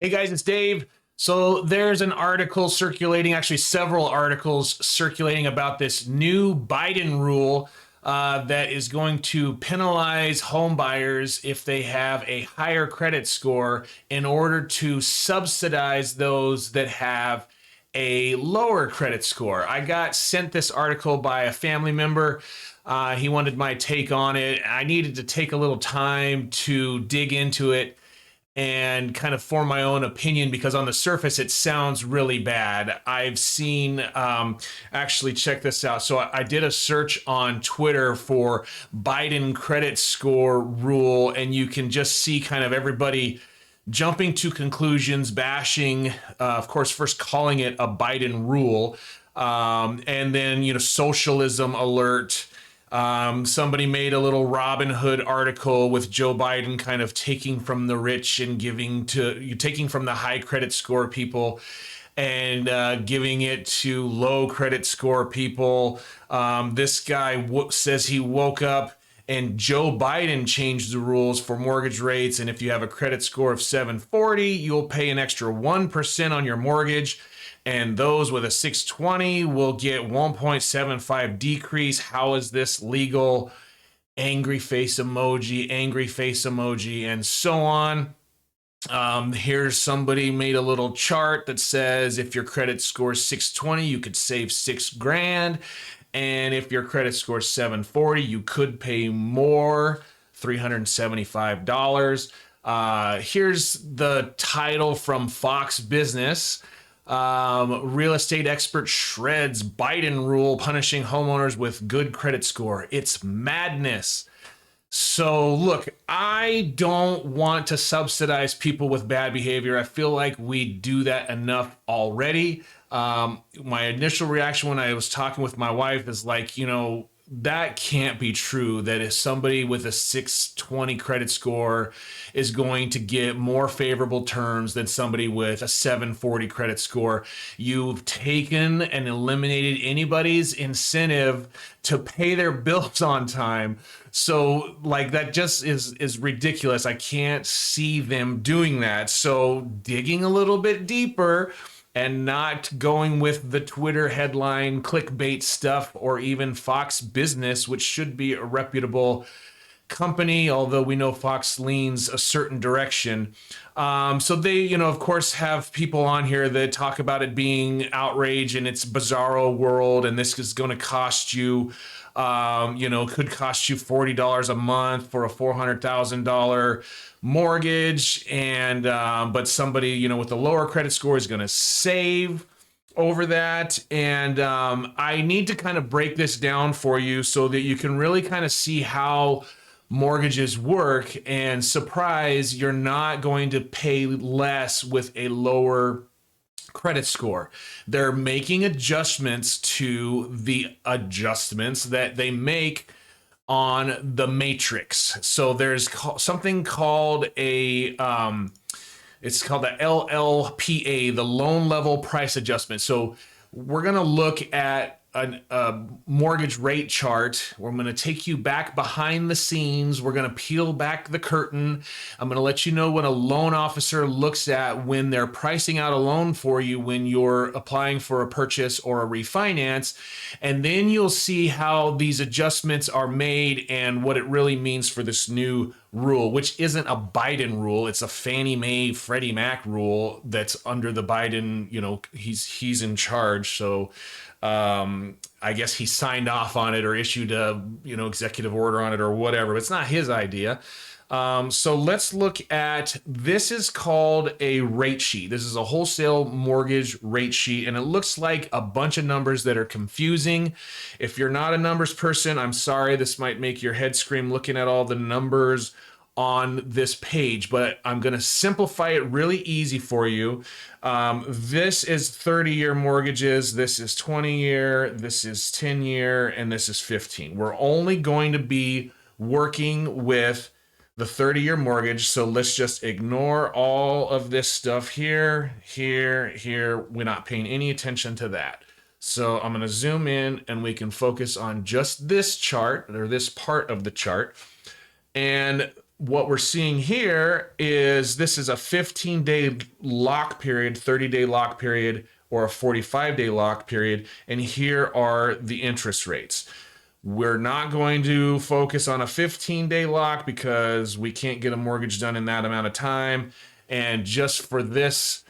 Hey guys, it's Dave. So there's an article circulating, actually several articles circulating about this new Biden rule that is going to penalize home buyers if they have a higher credit score in order to subsidize those that have a lower credit score. I got sent this article by a family member. He wanted my take on it. I needed to take a little time to dig into it and kind of form my own opinion because on the surface it sounds really bad. I've seen, actually, check this out. So I did a search on Twitter for Biden credit score rule, and you can just see kind of everybody jumping to conclusions, bashing, of course, first calling it a Biden rule, and then, socialism alert. Somebody made a little Robin Hood article with Joe Biden kind of taking from the rich and taking from the high credit score people and giving it to low credit score people. This guy says he woke up and Joe Biden changed the rules for mortgage rates. And if you have a credit score of 740, you'll pay an extra 1% on your mortgage. And those with a 620 will get 1.75 decrease. How is this legal? Angry face emoji, and so on. Here's somebody made a little chart that says if your credit score is 620, you could save 6 grand. And if your credit score is 740, you could pay more, $375. Here's the title from Fox Business. Real estate expert shreds Biden rule punishing homeowners with good credit score. It's madness. So, look, I don't want to subsidize people with bad behavior. I feel like we do that enough already. My initial reaction when I was talking with my wife is like, that can't be true, that if somebody with a 620 credit score is going to get more favorable terms than somebody with a 740 credit score. You've taken and eliminated anybody's incentive to pay their bills on time. So like that just is ridiculous. I can't see them doing that. So digging a little bit deeper and not going with the Twitter headline clickbait stuff or even Fox Business, which should be a reputable company, although we know Fox leans a certain direction. So they, of course, have people on here that talk about it being outrage in its bizarro world, and this is going to cost you, could cost you $40 a month for a $400,000 mortgage, and but somebody, with a lower credit score is going to save over that. And I need to kind of break this down for you so that you can really kind of see how mortgages work, and surprise, you're not going to pay less with a lower credit score. They're making adjustments to the adjustments that they make on the matrix. So there's something called it's called the LLPA, the loan level price adjustment. So we're going to look at a mortgage rate chart. I'm going to take you back behind the scenes. We're going to peel back the curtain. I'm going to let you know what a loan officer looks at when they're pricing out a loan for you when you're applying for a purchase or a refinance. And then you'll see how these adjustments are made and what it really means for this new rule, which isn't a Biden rule. It's a Fannie Mae, Freddie Mac rule that's under the Biden, he's in charge. So I guess he signed off on it or issued a, executive order on it or whatever. It's not his idea. So let's look at, this is called a rate sheet. This is a wholesale mortgage rate sheet, and it looks like a bunch of numbers that are confusing. If you're not a numbers person, I'm sorry, this might make your head scream looking at all the numbers on this page, but I'm going to simplify it really easy for you. This is 30-year mortgages, this is 20-year, this is 10-year, and this is 15. We're only going to be working with the 30-year mortgage, so let's just ignore all of this stuff here. We're not paying any attention to that. So I'm going to zoom in and we can focus on just this chart, or this part of the chart. And what we're seeing here is this is a 15-day lock period, 30-day lock period, or a 45-day lock period. And here are the interest rates. We're not going to focus on a 15-day lock because we can't get a mortgage done in that amount of time. And just for this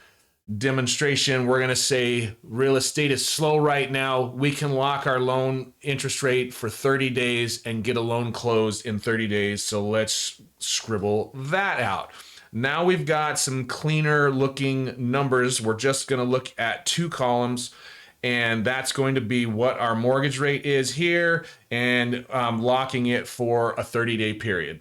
demonstration, we're going to say real estate is slow right now. We can lock our loan interest rate for 30 days and get a loan closed in 30 days. So let's scribble that out. Now we've got some cleaner looking numbers. We're just going to look at 2 columns, and that's going to be what our mortgage rate is here and locking it for a 30-day period.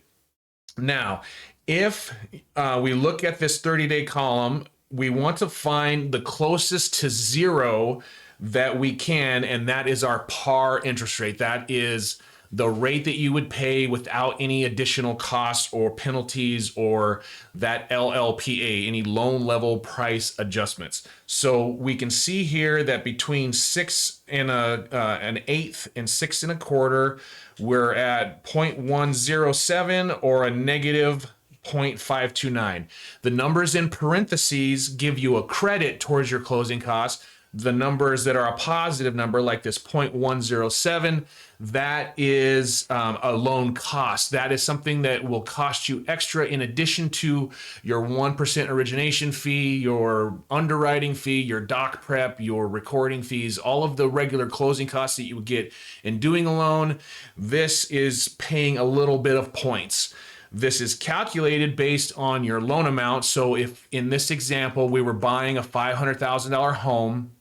Now, if we look at this 30-day column, we want to find the closest to 0 that we can, and that is our par interest rate. That is the rate that you would pay without any additional costs or penalties or that LLPA, any loan level price adjustments. So we can see here that between 6 and an eighth and 6 1/4, we're at 0.107 or a negative 0.529. The numbers in parentheses give you a credit towards your closing costs. The numbers that are a positive number, like this 0.107, that is a loan cost. That is something that will cost you extra in addition to your 1% origination fee, your underwriting fee, your doc prep, your recording fees, all of the regular closing costs that you would get in doing a loan. This is paying a little bit of points. This is calculated based on your loan amount. So if in this example, we were buying a $500,000 home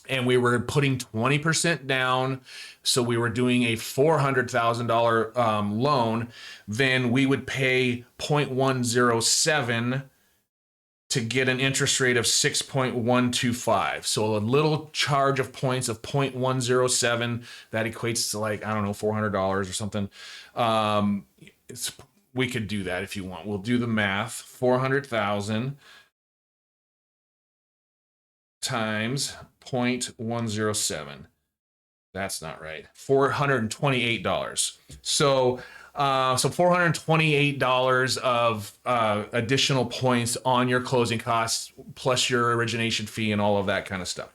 and we were putting 20% down, so we were doing a $400,000 loan, then we would pay 0.107 to get an interest rate of 6.125. So a little charge of points of 0.107, that equates to like, I don't know, $400 or something. We could do that if you want. We'll do the math. 400,000 times 0.107. That's not right. $428. So $428 of additional points on your closing costs, plus your origination fee and all of that kind of stuff.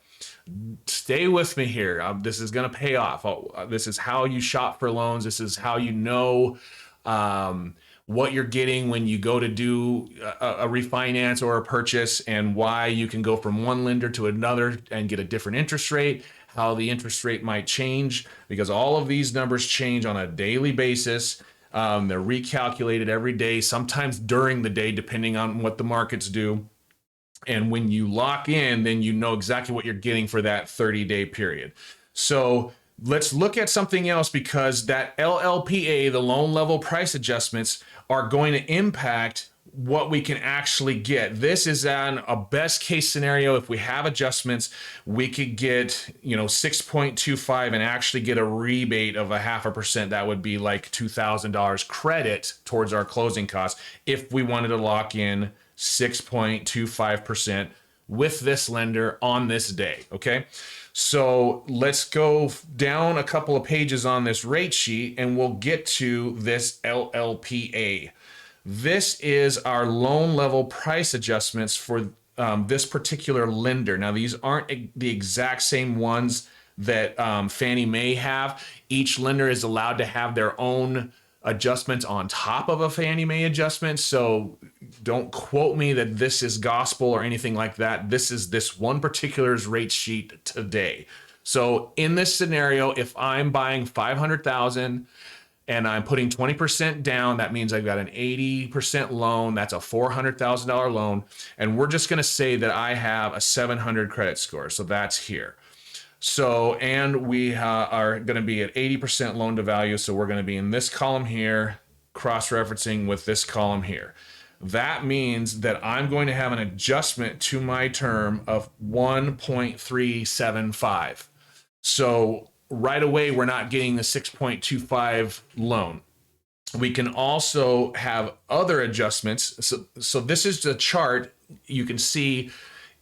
Stay with me here. This is going to pay off. This is how you shop for loans. This is how you know what you're getting when you go to do a refinance or a purchase, and why you can go from one lender to another and get a different interest rate, how the interest rate might change, because all of these numbers change on a daily basis. They're recalculated every day, sometimes during the day, depending on what the markets do. And when you lock in, then you know exactly what you're getting for that 30-day period. So let's look at something else, because that LLPA, the loan level price adjustments, are going to impact what we can actually get. This is a best case scenario. If we have adjustments, we could get 6.25 and actually get a rebate of 0.5%. That would be like $2,000 credit towards our closing costs if we wanted to lock in 6.25% with this lender on this day. Okay. So let's go down a couple of pages on this rate sheet and we'll get to this LLPA. This is our loan level price adjustments for this particular lender. Now, these aren't the exact same ones that Fannie Mae have. Each lender is allowed to have their own adjustments on top of a Fannie Mae adjustment. So don't quote me that this is gospel or anything like that. This is this one particular rate sheet today. So in this scenario, if I'm buying $500,000 and I'm putting 20% down, that means I've got an 80% loan. That's a $400,000 loan. And we're just going to say that I have a 700 credit score. So that's here. So, and we are going to be at 80% loan to value. So we're going to be in this column here, cross-referencing with this column here. That means that I'm going to have an adjustment to my term of 1.375. So right away, we're not getting the 6.25 loan. We can also have other adjustments. So this is the chart. You can see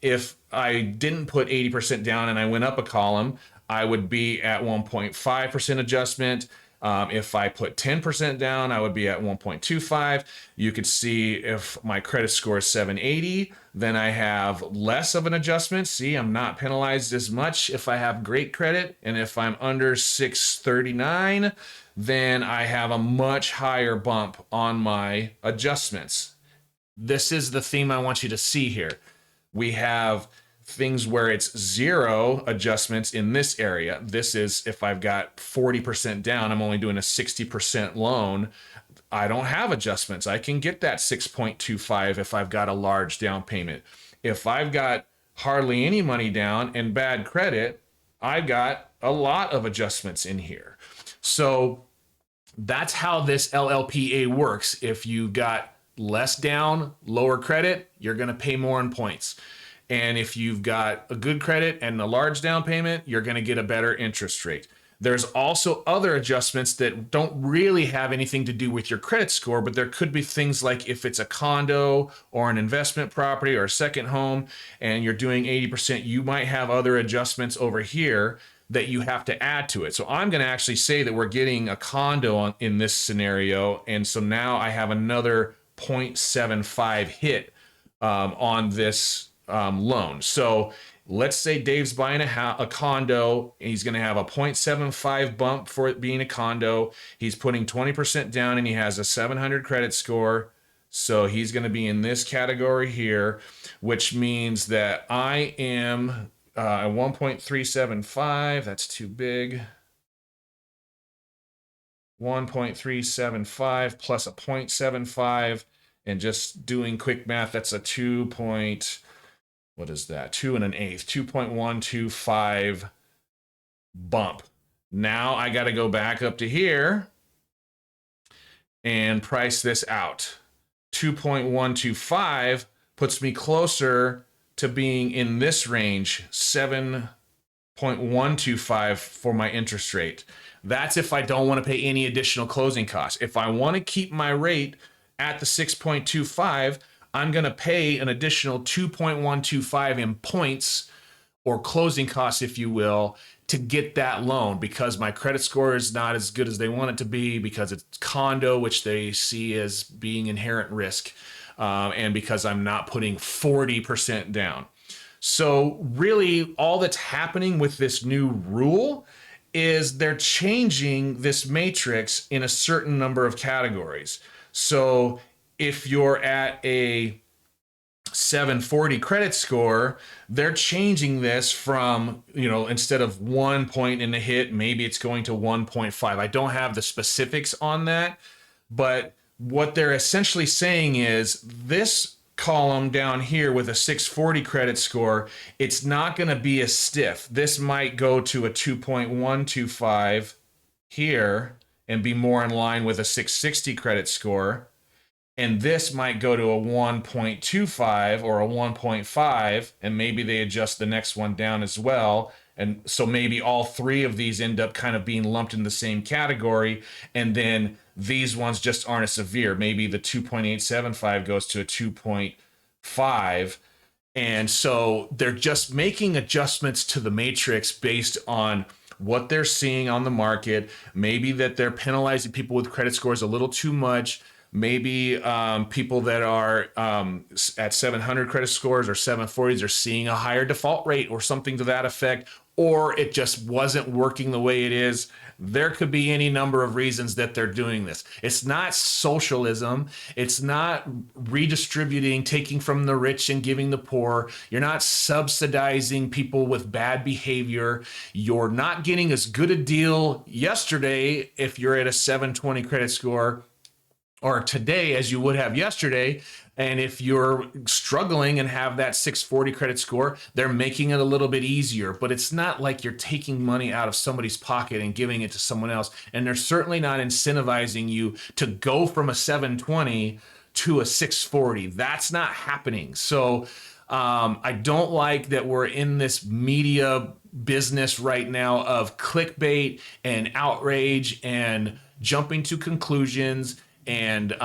if I didn't put 80% down and I went up a column, I would be at 1.5% adjustment. If I put 10% down, I would be at 1.25. You could see if my credit score is 780, then I have less of an adjustment. See, I'm not penalized as much if I have great credit. And if I'm under 639, then I have a much higher bump on my adjustments. This is the theme I want you to see here. We have things where it's 0 adjustments in this area. This is if I've got 40% down, I'm only doing a 60% loan. I don't have adjustments. I can get that 6.25 if I've got a large down payment. If I've got hardly any money down and bad credit, I've got a lot of adjustments in here. So that's how this LLPA works. If you got less down, lower credit, you're going to pay more in points. And if you've got a good credit and a large down payment, you're going to get a better interest rate. There's also other adjustments that don't really have anything to do with your credit score, but there could be things like if it's a condo or an investment property or a second home and you're doing 80%, you might have other adjustments over here that you have to add to it. So I'm going to actually say that we're getting a condo in this scenario. And so now I have another 0.75 hit on this loan. So let's say Dave's buying a condo. He's going to have a 0.75 bump for it being a condo. He's putting 20% down and he has a 700 credit score. So he's going to be in this category here, which means that I am at 1.375. That's too big. 1.375 plus a 0.75, and just doing quick math, that's a 2 1/8, 2.125 bump. Now I got to go back up to here and price this out. 2.125 puts me closer to being in this range, 7.125 for my interest rate. That's if I don't want to pay any additional closing costs. If I want to keep my rate at the 6.25, I'm going to pay an additional 2.125 in points or closing costs, if you will, to get that loan because my credit score is not as good as they want it to be, because it's condo, which they see as being inherent risk, and because I'm not putting 40% down. So really all that's happening with this new rule is they're changing this matrix in a certain number of categories. So if you're at a 740 credit score, they're changing this from, instead of 1 point in the hit, maybe it's going to 1.5. I don't have the specifics on that, but what they're essentially saying is this column down here with a 640 credit score, it's not going to be as stiff. This might go to a 2.125 here and be more in line with a 660 credit score. And this might go to a 1.25 or a 1.5, and maybe they adjust the next one down as well. And so maybe all three of these end up kind of being lumped in the same category. And then these ones just aren't as severe. Maybe the 2.875 goes to a 2.5. And so they're just making adjustments to the matrix based on what they're seeing on the market. Maybe that they're penalizing people with credit scores a little too much. Maybe people that are at 700 credit scores or 740s are seeing a higher default rate or something to that effect, or it just wasn't working the way it is. There could be any number of reasons that they're doing this. It's not socialism. It's not redistributing, taking from the rich and giving the poor. You're not subsidizing people with bad behavior. You're not getting as good a deal yesterday if you're at a 720 credit score or today as you would have yesterday. And if you're struggling and have that 640 credit score, they're making it a little bit easier. But it's not like you're taking money out of somebody's pocket and giving it to someone else. And they're certainly not incentivizing you to go from a 720 to a 640. That's not happening. So I don't like that we're in this media business right now of clickbait and outrage and jumping to conclusions And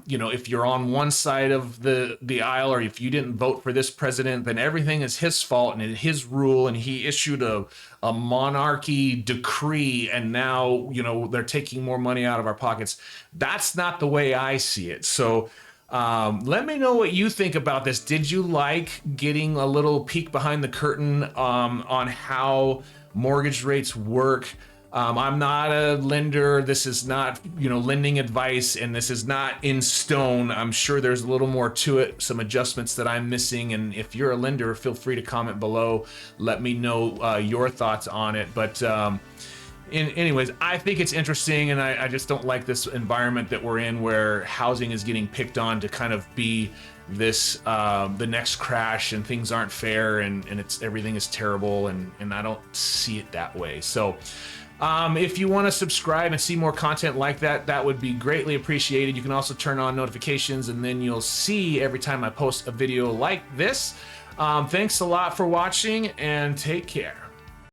you know, if you're on one side of the aisle, or if you didn't vote for this president, then everything is his fault and his rule, and he issued a monarchy decree, and now, you know, they're taking more money out of our pockets. That's not the way I see it. So let me know what you think about this. Did you like getting a little peek behind the curtain on how mortgage rates work? I'm not a lender. This is not, you know, lending advice, and this is not in stone. I'm sure there's a little more to it, some adjustments that I'm missing. And if you're a lender, feel free to comment below. Let me know your thoughts on it. But anyways, I think it's interesting, and I just don't like this environment that we're in, where housing is getting picked on to kind of be this the next crash, and things aren't fair, and everything is terrible, and I don't see it that way. So if you want to subscribe and see more content like that, that would be greatly appreciated. You can also turn on notifications, and then you'll see every time I post a video like this. Thanks a lot for watching, and take care.